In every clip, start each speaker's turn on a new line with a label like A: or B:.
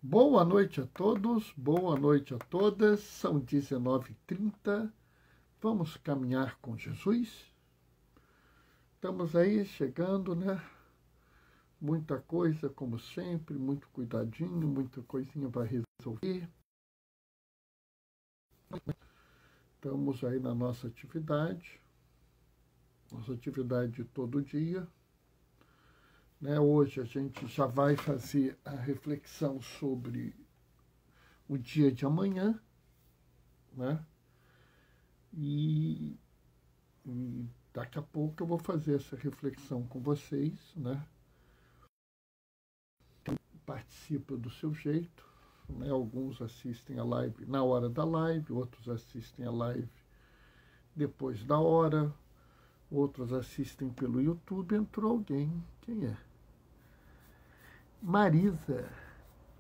A: Boa noite a todos, boa noite a todas. São 19h30. Vamos caminhar com Jesus? Estamos aí chegando, né? Muita coisa, como sempre, muito cuidadinho, muita coisinha para resolver. Estamos aí na nossa atividade de todo dia. Né? Hoje a gente já vai fazer a reflexão sobre o dia de amanhã, né? E daqui a pouco eu vou fazer essa reflexão com vocês, né? Participa do seu jeito, né? Alguns assistem a live na hora da live, outros assistem a live depois da hora, outros assistem pelo YouTube. Entrou alguém, quem é? Marisa.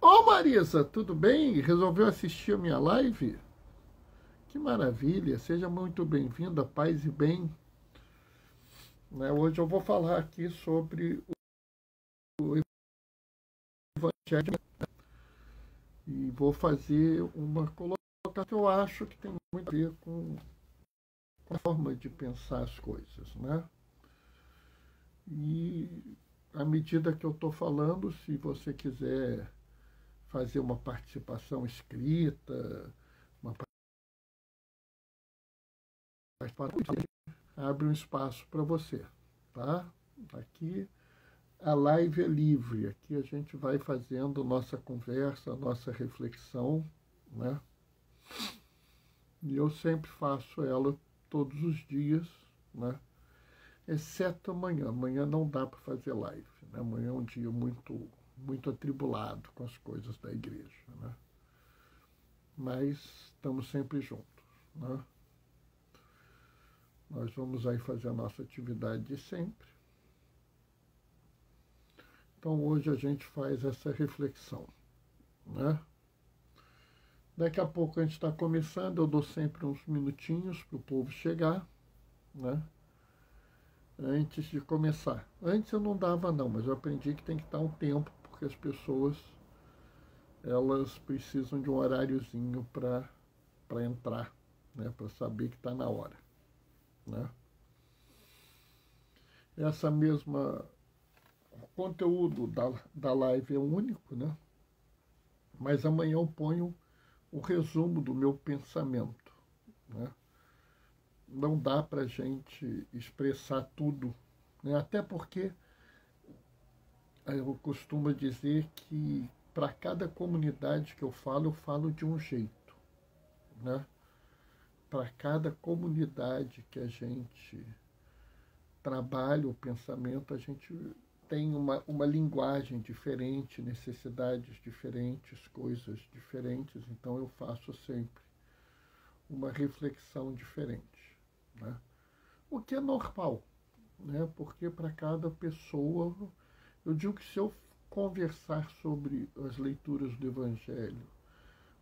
A: Ô Marisa, tudo bem? Resolveu assistir a minha live? Que maravilha, seja muito bem-vinda, paz e bem. Né? Hoje eu vou falar aqui sobre o Evangelho e vou fazer uma colocação que eu acho que tem muito a ver com a forma de pensar as coisas, né? E à medida que eu estou falando, se você quiser fazer uma participação escrita, uma participação, abre um espaço para você, tá? Aqui a live é livre, aqui a gente vai fazendo nossa conversa, nossa reflexão, né? E eu sempre faço ela todos os dias, né? Exceto amanhã. Amanhã não dá para fazer live, né? Amanhã é um dia muito atribulado com as coisas da igreja, né? Mas estamos sempre juntos, né? Nós vamos aí fazer a nossa atividade de sempre. Então hoje a gente faz essa reflexão, né? Daqui a pouco a gente está começando, eu dou sempre uns minutinhos para o povo chegar, né? Antes de começar. Antes eu não dava não, mas eu aprendi que tem que dar um tempo, porque as pessoas elas precisam de um horáriozinho para entrar, né? Para saber que está na hora, né? Essa mesma o conteúdo da live é único, né? Mas amanhã eu ponho o resumo do meu pensamento, né? Não dá para a gente expressar tudo, né? Até porque eu costumo dizer que para cada comunidade que eu falo de um jeito, né? Para cada comunidade que a gente trabalha o pensamento, a gente tem uma linguagem diferente, necessidades diferentes, coisas diferentes, então eu faço sempre uma reflexão diferente, né? O que é normal, né? Porque para cada pessoa, eu digo que se eu conversar sobre as leituras do Evangelho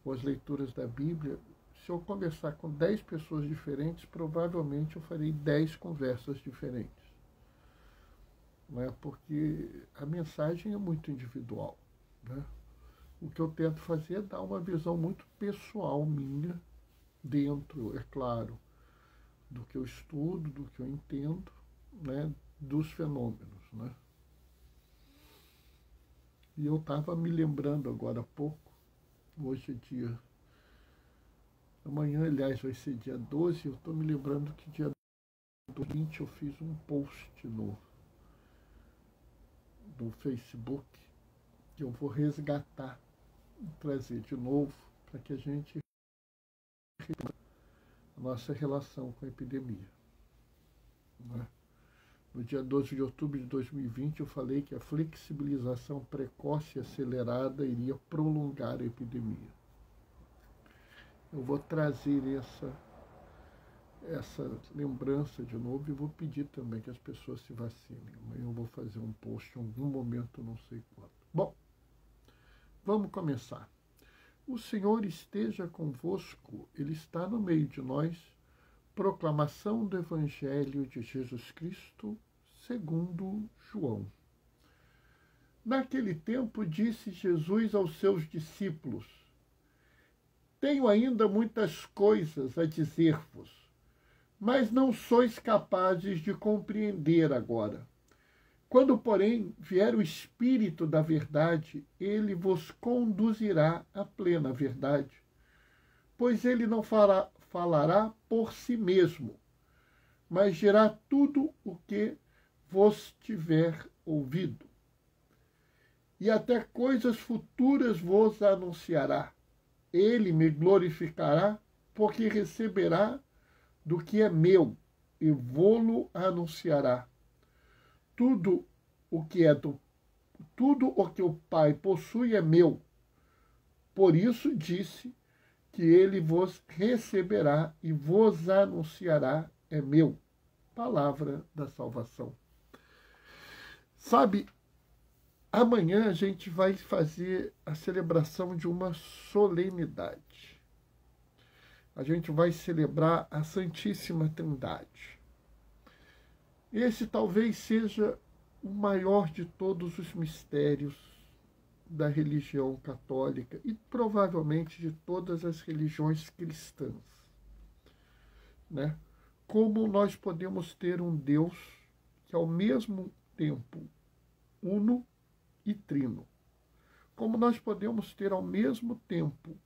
A: ou as leituras da Bíblia, se eu conversar com 10 pessoas diferentes, provavelmente eu farei 10 conversas diferentes, né? Porque a mensagem é muito individual, né? O que eu tento fazer é dar uma visão muito pessoal minha, dentro, é claro, do que eu estudo, do que eu entendo, né? Dos fenômenos, né? E eu estava me lembrando agora há pouco, hoje é dia... Amanhã, aliás, vai ser dia 12, eu estou me lembrando que dia 20 eu fiz um post no Facebook que eu vou resgatar e trazer de novo para que a gente a nossa relação com a epidemia, né? No dia 12 de outubro de 2020 eu falei que a flexibilização precoce e acelerada iria prolongar a epidemia. Eu vou trazer essa lembrança de novo e vou pedir também que as pessoas se vacinem. Amanhã eu vou fazer um post em algum momento, não sei quando. Bom, vamos começar. O Senhor esteja convosco, Ele está no meio de nós. Proclamação do Evangelho de Jesus Cristo, segundo João. Naquele tempo disse Jesus aos seus discípulos: tenho ainda muitas coisas a dizer-vos, mas não sois capazes de compreender agora. Quando, porém, vier o Espírito da verdade, ele vos conduzirá à plena verdade, pois ele não falará por si mesmo, mas dirá tudo o que vos tiver ouvido. E até coisas futuras vos anunciará. Ele me glorificará, porque receberá do que é meu e vô-lo anunciará. Tudo o que o Pai possui é meu. Por isso disse que ele vos receberá e vos anunciará é meu. Palavra da salvação. Sabe, amanhã a gente vai fazer a celebração de uma solenidade. A gente vai celebrar a Santíssima Trindade. Esse talvez seja o maior de todos os mistérios da religião católica e provavelmente de todas as religiões cristãs, né? Como nós podemos ter um Deus que ao mesmo tempo uno e trino? Como nós podemos ter ao mesmo tempo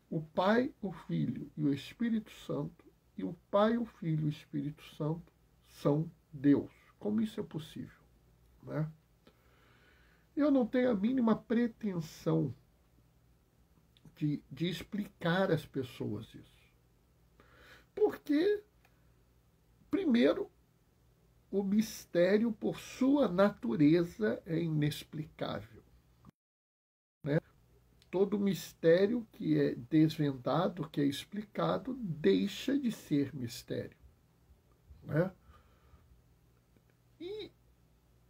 A: o Pai, o Filho e o Espírito Santo, e o Pai, o Filho e o Espírito Santo são Deus? Como isso é possível, né? Eu não tenho a mínima pretensão de explicar às pessoas isso. Porque, primeiro, o mistério, por sua natureza, é inexplicável, né? Todo mistério que é desvendado, que é explicado, deixa de ser mistério, né? E,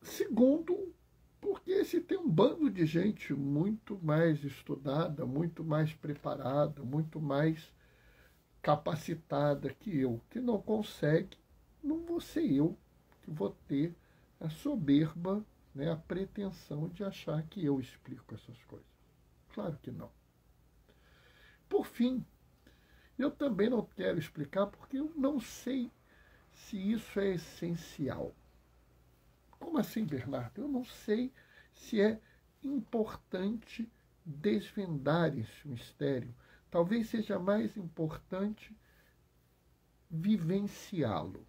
A: segundo, porque se tem um bando de gente muito mais estudada, muito mais preparada, muito mais capacitada que eu, que não consegue, não vou ser eu que vou ter a soberba, né, a pretensão de achar que eu explico essas coisas. Claro que não. Por fim, eu também não quero explicar porque eu não sei se isso é essencial. Como assim, Bernardo? Eu não sei se é importante desvendar esse mistério. Talvez seja mais importante vivenciá-lo,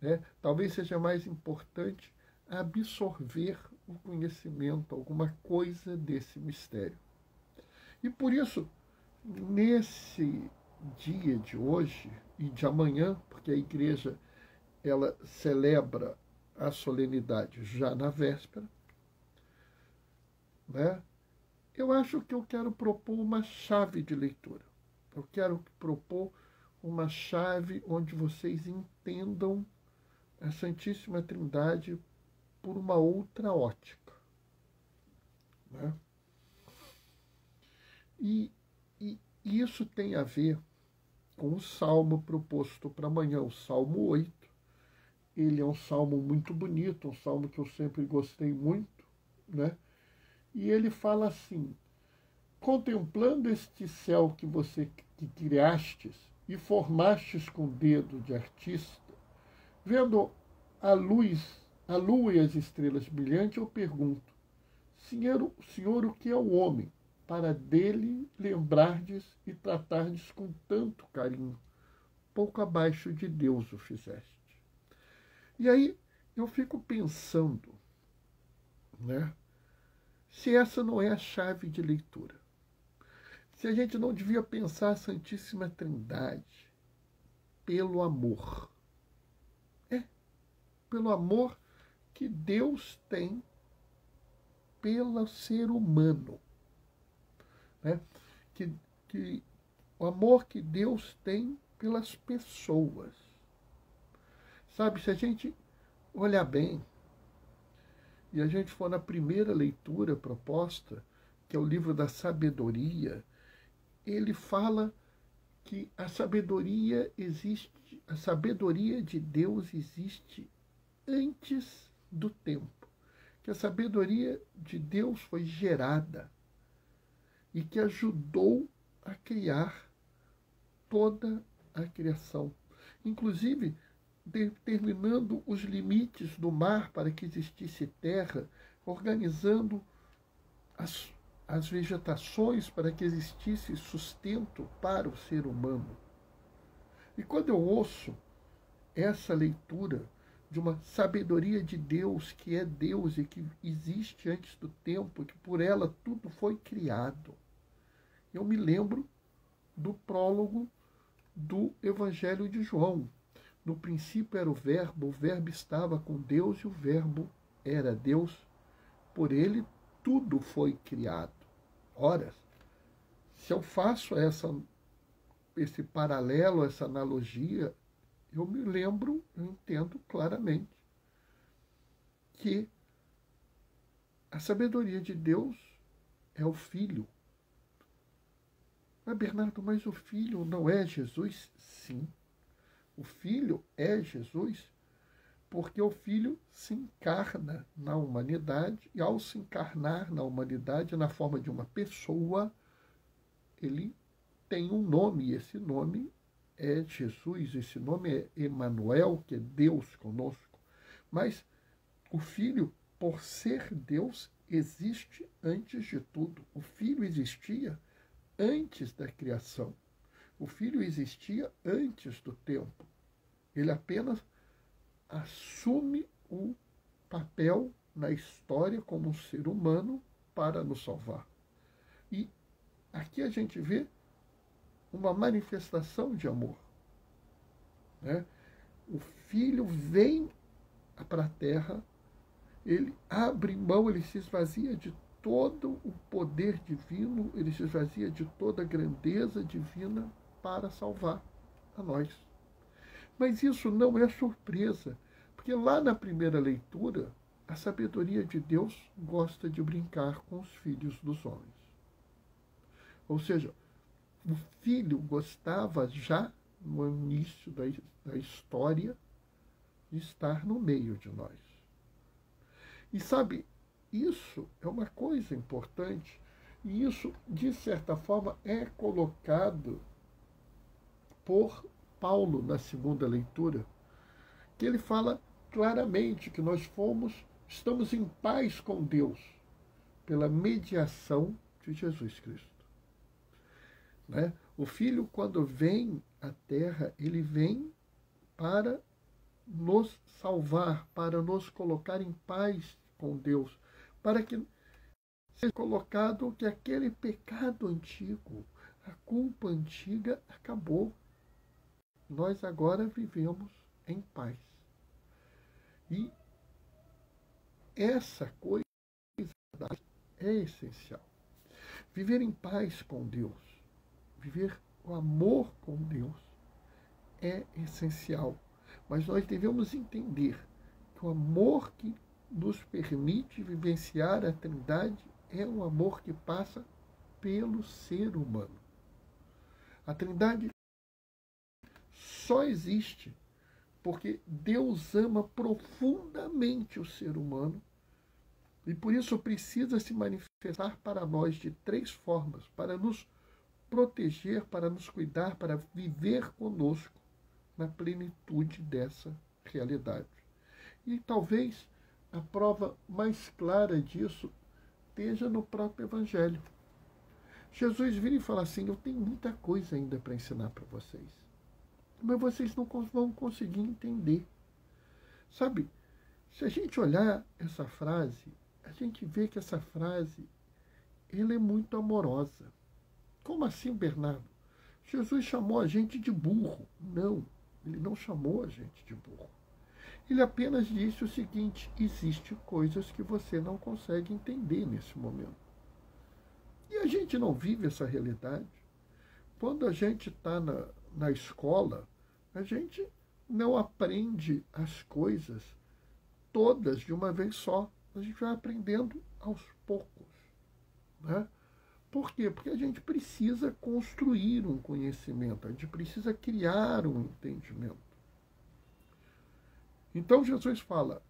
A: né? Talvez seja mais importante absorver o conhecimento, alguma coisa desse mistério. E por isso, nesse dia de hoje e de amanhã, porque a igreja ela celebra a solenidade já na véspera, né? Eu acho que eu quero propor uma chave de leitura. Eu quero propor uma chave onde vocês entendam a Santíssima Trindade por uma outra ótica, né? E isso tem a ver com o salmo proposto para amanhã, o Salmo 8. Ele é um salmo muito bonito, um salmo que eu sempre gostei muito, né? E ele fala assim: contemplando este céu que criastes e formastes com o dedo de artista, vendo a lua e as estrelas brilhantes, eu pergunto: Senhor, o que é o homem, para dele lembrardes e tratardes com tanto carinho? Pouco abaixo de Deus o fizeste. E aí eu fico pensando, né, se essa não é a chave de leitura. Se a gente não devia pensar a Santíssima Trindade pelo amor. Pelo amor que Deus tem pelo ser humano, né? Que o amor que Deus tem pelas pessoas. Sabe, se a gente olhar bem e a gente for na primeira leitura proposta, que é o livro da sabedoria, ele fala que a sabedoria existe, a sabedoria de Deus existe antes do tempo. que a sabedoria de Deus foi gerada e que ajudou a criar toda a criação, inclusive determinando os limites do mar para que existisse terra, organizando as vegetações para que existisse sustento para o ser humano. E quando eu ouço essa leitura de uma sabedoria de Deus, que é Deus e que existe antes do tempo, que por ela tudo foi criado, eu me lembro do prólogo do Evangelho de João. No princípio era o Verbo estava com Deus e o Verbo era Deus. Por ele tudo foi criado. Ora, se eu faço esse paralelo, essa analogia, eu me lembro, eu entendo claramente que a sabedoria de Deus é o Filho. Mas, Bernardo, mas o Filho não é Jesus? Sim. O Filho é Jesus porque o Filho se encarna na humanidade e, ao se encarnar na humanidade, na forma de uma pessoa, ele tem um nome, e esse nome é Jesus, esse nome é Emanuel, que é Deus conosco. Mas o Filho, por ser Deus, existe antes de tudo. O Filho existia antes da criação. O Filho existia antes do tempo. Ele apenas assume o papel na história como um ser humano para nos salvar. E aqui a gente vê uma manifestação de amor. Né? O Filho vem para a Terra, ele abre mão, ele se esvazia de todo o poder divino, ele se esvazia de toda a grandeza divina para salvar a nós. Mas isso não é surpresa, porque lá na primeira leitura, a sabedoria de Deus gosta de brincar com os filhos dos homens. Ou seja, o Filho gostava já no início da história de estar no meio de nós. E sabe, isso é uma coisa importante, e isso, de certa forma, é colocado por Paulo na segunda leitura, que ele fala claramente que nós estamos em paz com Deus pela mediação de Jesus Cristo. Né? O Filho, quando vem à Terra, ele vem para nos salvar, para nos colocar em paz com Deus, para que seja colocado que aquele pecado antigo, a culpa antiga acabou. Nós agora vivemos em paz. E essa coisa é essencial. Viver em paz com Deus, viver o amor com Deus é essencial. Mas nós devemos entender que o amor que nos permite vivenciar a Trindade é um amor que passa pelo ser humano. A Trindade só existe porque Deus ama profundamente o ser humano e por isso precisa se manifestar para nós de três formas, para nos proteger, para nos cuidar, para viver conosco na plenitude dessa realidade. E talvez a prova mais clara disso esteja no próprio Evangelho. Jesus vira e fala assim: eu tenho muita coisa ainda para ensinar para vocês, mas vocês não vão conseguir entender. Sabe, se a gente olhar essa frase, a gente vê que essa frase ela é muito amorosa. Como assim, Bernardo? Jesus chamou a gente de burro. Não, ele não chamou a gente de burro. Ele apenas disse o seguinte: existem coisas que você não consegue entender nesse momento. E a gente não vive essa realidade. Quando a gente está na escola, a gente não aprende as coisas todas de uma vez só. A gente vai aprendendo aos poucos. Né? Por quê? Porque a gente precisa construir um conhecimento, a gente precisa criar um entendimento. Então Jesus fala: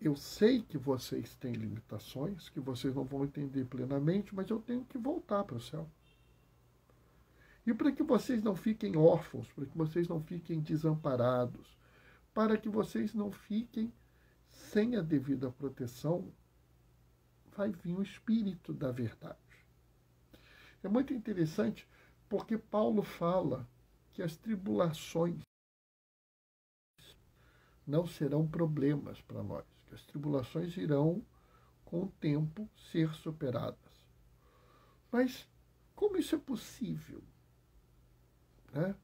A: eu sei que vocês têm limitações, que vocês não vão entender plenamente, mas eu tenho que voltar para o céu. E para que vocês não fiquem órfãos, para que vocês não fiquem desamparados, para que vocês não fiquem sem a devida proteção, vai vir o Espírito da verdade. É muito interessante porque Paulo fala que as tribulações não serão problemas para nós, que as tribulações irão, com o tempo, ser superadas. Mas como isso é possível? Né?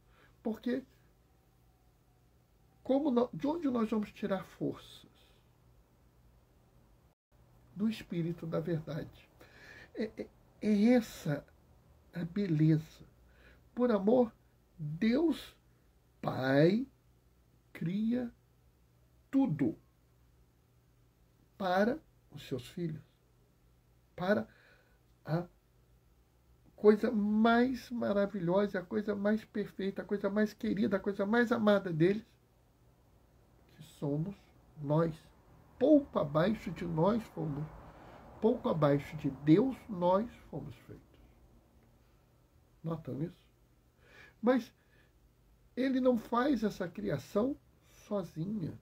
A: Porque de onde nós vamos tirar forças? Do Espírito da verdade. É essa a beleza. Por amor, Deus Pai cria tudo para os seus filhos, para a coisa mais maravilhosa, a coisa mais perfeita, a coisa mais querida, a coisa mais amada deles, que somos nós. Pouco abaixo de nós fomos, pouco abaixo de Deus nós fomos feitos. Notam isso? Mas ele não faz essa criação sozinha.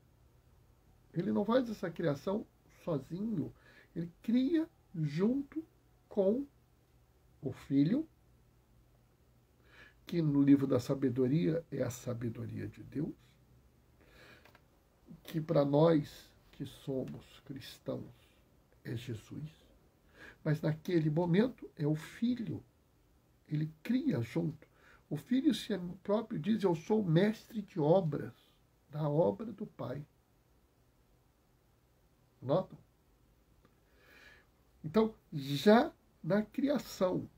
A: Ele não faz essa criação sozinho. Ele cria junto com o Filho, que no livro da sabedoria é a sabedoria de Deus, que para nós que somos cristãos é Jesus, mas naquele momento é o Filho. Ele cria junto. O Filho se próprio diz: eu sou mestre de obras, da obra do Pai. Notam? Então, já na criação,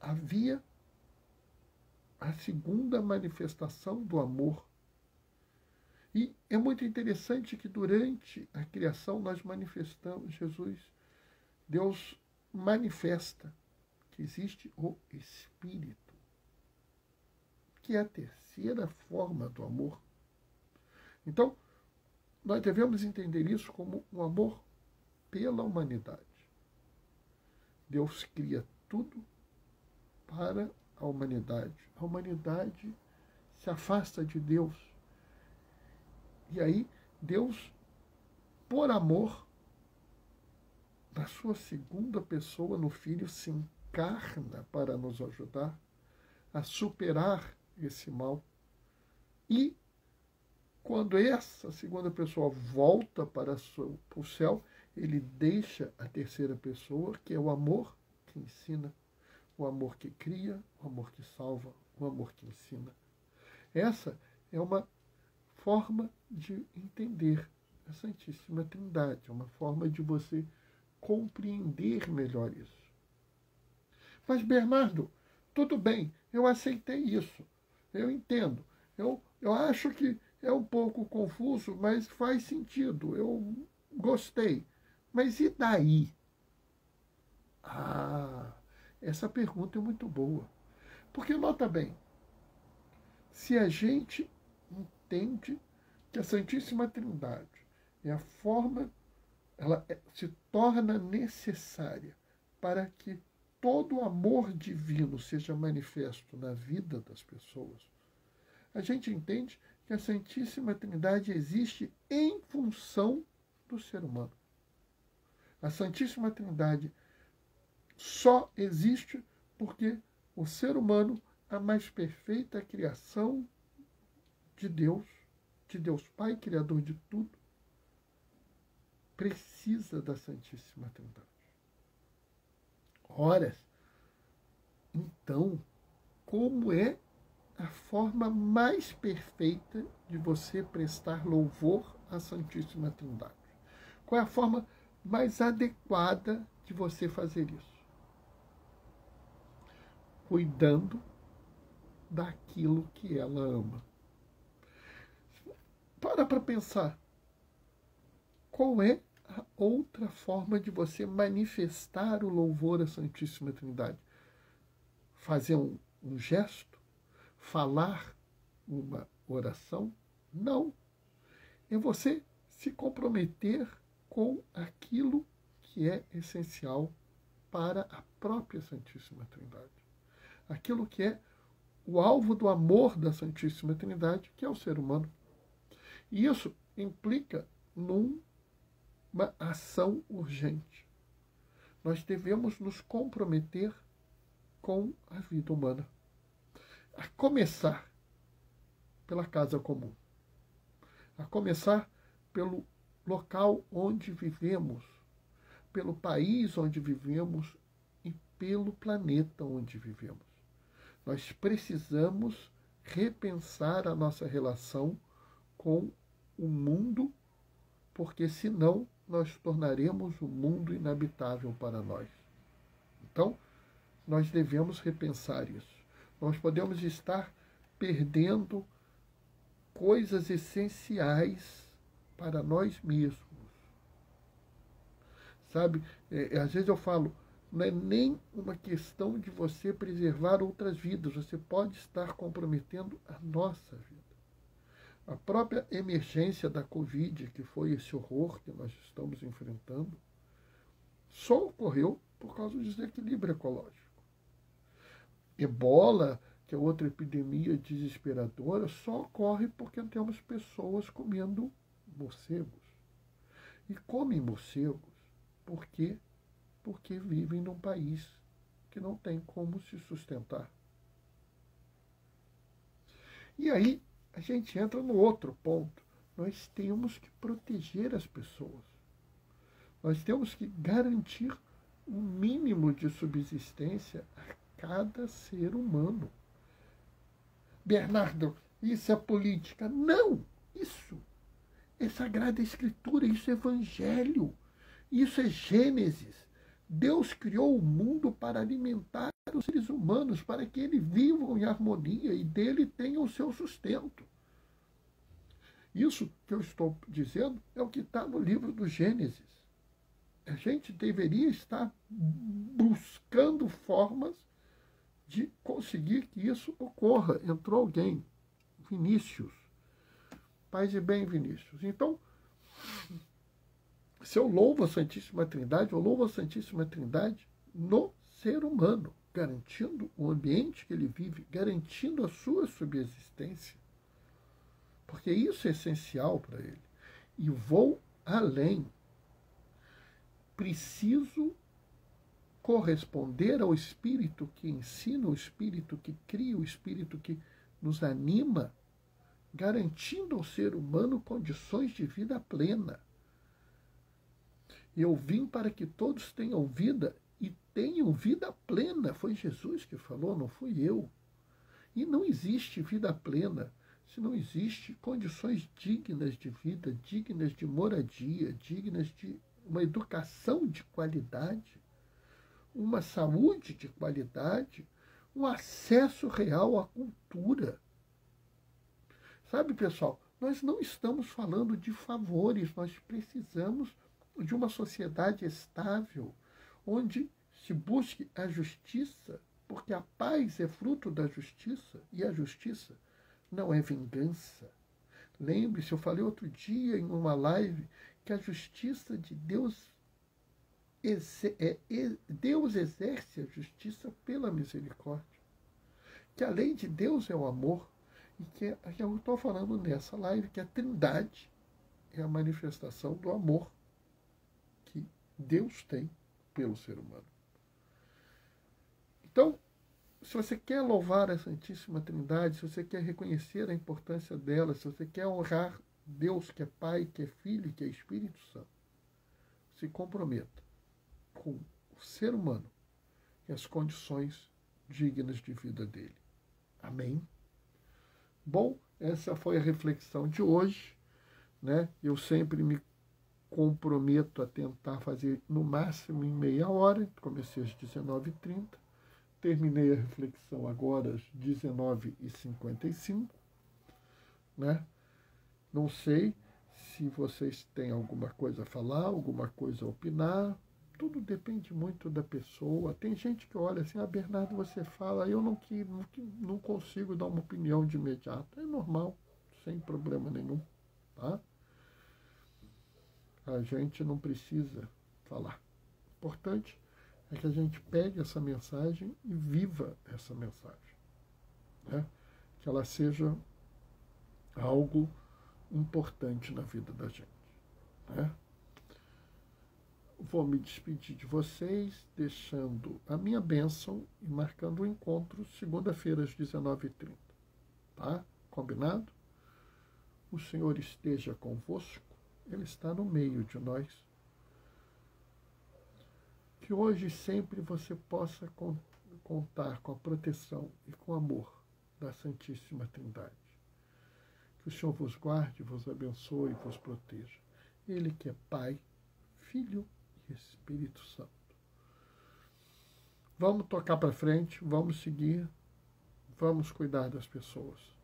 A: havia a segunda manifestação do amor. E é muito interessante que durante a criação nós manifestamos, Deus manifesta que existe o Espírito, que é a terceira forma do amor. Então, nós devemos entender isso como um amor pela humanidade. Deus cria tudo para a humanidade. A humanidade se afasta de Deus. E aí, Deus, por amor, na sua segunda pessoa, no Filho, se encarna para nos ajudar a superar esse mal. E quando essa segunda pessoa volta para o céu, ele deixa a terceira pessoa, que é o amor que ensina, o amor que cria, o amor que salva, o amor que ensina. Essa é uma forma de entender a Santíssima Trindade, é uma forma de você compreender melhor isso. Mas, Bernardo, tudo bem, eu aceitei isso, eu entendo, eu acho que é um pouco confuso, mas faz sentido, eu gostei. Mas e daí? Essa pergunta é muito boa. Porque, nota bem, se a gente entende que a Santíssima Trindade é a forma, ela se torna necessária para que todo o amor divino seja manifesto na vida das pessoas, a gente entende que a Santíssima Trindade existe em função do ser humano. A Santíssima Trindade só existe porque o ser humano, a mais perfeita criação de Deus Pai, Criador de tudo, precisa da Santíssima Trindade. Ora, então, como é a forma mais perfeita de você prestar louvor à Santíssima Trindade? Qual é a forma mais adequada de você fazer isso? Cuidando daquilo que ela ama. Para pensar. Qual é a outra forma de você manifestar o louvor à Santíssima Trindade? Fazer um gesto? Falar uma oração? Não. É você se comprometer com aquilo que é essencial para a própria Santíssima Trindade. Aquilo que é o alvo do amor da Santíssima Trindade, que é o ser humano. E isso implica numa ação urgente. Nós devemos nos comprometer com a vida humana. A começar pela casa comum. A começar pelo local onde vivemos, pelo país onde vivemos e pelo planeta onde vivemos. Nós precisamos repensar a nossa relação com o mundo, porque senão nós tornaremos o mundo inabitável para nós. Então, nós devemos repensar isso. Nós podemos estar perdendo coisas essenciais para nós mesmos. Sabe, às vezes eu falo, não é nem uma questão de você preservar outras vidas, você pode estar comprometendo a nossa vida. A própria emergência da Covid, que foi esse horror que nós estamos enfrentando, só ocorreu por causa do desequilíbrio ecológico. Ebola, que é outra epidemia desesperadora, só ocorre porque temos pessoas comendo morcegos. E comem morcegos por quê? Porque vivem num país que não tem como se sustentar. E aí a gente entra no outro ponto. Nós temos que proteger as pessoas. Nós temos que garantir um mínimo de subsistência a cada ser humano. Bernardo, isso é política. Não! Isso é Sagrada Escritura, isso é Evangelho, isso é Gênesis. Deus criou o mundo para alimentar os seres humanos, para que eles vivam em harmonia e dele tenham o seu sustento. Isso que eu estou dizendo é o que está no livro do Gênesis. A gente deveria estar buscando formas de conseguir que isso ocorra. Entrou alguém, Vinícius. Paz e bem, Vinícius. Então, se eu louvo a Santíssima Trindade, eu louvo a Santíssima Trindade no ser humano, garantindo o ambiente que ele vive, garantindo a sua subsistência. Porque isso é essencial para ele. E vou além. Preciso corresponder ao Espírito que ensina, o Espírito que cria, o Espírito que nos anima, garantindo ao ser humano condições de vida plena. Eu vim para que todos tenham vida e tenham vida plena. Foi Jesus que falou, não fui eu. E não existe vida plena se não existe condições dignas de vida, dignas de moradia, dignas de uma educação de qualidade, uma saúde de qualidade, um acesso real à cultura. Sabe, pessoal, nós não estamos falando de favores, nós precisamos de uma sociedade estável, onde se busque a justiça, porque a paz é fruto da justiça, e a justiça não é vingança. Lembre-se, eu falei outro dia em uma live que a justiça de Deus, Deus exerce a justiça pela misericórdia, que a lei de Deus é o amor, e que eu estou falando nessa live que a Trindade é a manifestação do amor que Deus tem pelo ser humano. Então, se você quer louvar a Santíssima Trindade, se você quer reconhecer a importância dela, se você quer honrar Deus, que é Pai, que é Filho, que é Espírito Santo, se comprometa com o ser humano e as condições dignas de vida dele. Amém? Bom, essa foi a reflexão de hoje, né? Eu sempre me comprometo a tentar fazer no máximo em meia hora. Comecei às 19h30, terminei a reflexão agora às 19h55, né? Não sei se vocês têm alguma coisa a falar, alguma coisa a opinar. Tudo depende muito da pessoa. Tem gente que olha assim, Bernardo, você fala, eu não consigo dar uma opinião de imediato. É normal, sem problema nenhum, tá? a gente não precisa falar. O importante é que a gente pegue essa mensagem e viva essa mensagem, né? Que ela seja algo importante na vida da gente, né? Vou me despedir de vocês, deixando a minha bênção e marcando o encontro segunda-feira às 19h30. Tá? Combinado? O Senhor esteja convosco, Ele está no meio de nós. Que hoje e sempre você possa contar com a proteção e com o amor da Santíssima Trindade. Que o Senhor vos guarde, vos abençoe e vos proteja. Ele que é Pai, Filho e Espírito Santo. Vamos tocar para frente, vamos seguir, vamos cuidar das pessoas.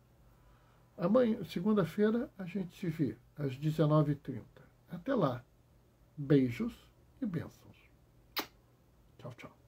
A: Amanhã, segunda-feira, a gente se vê às 19h30. Até lá. Beijos e bênçãos. Tchau, tchau.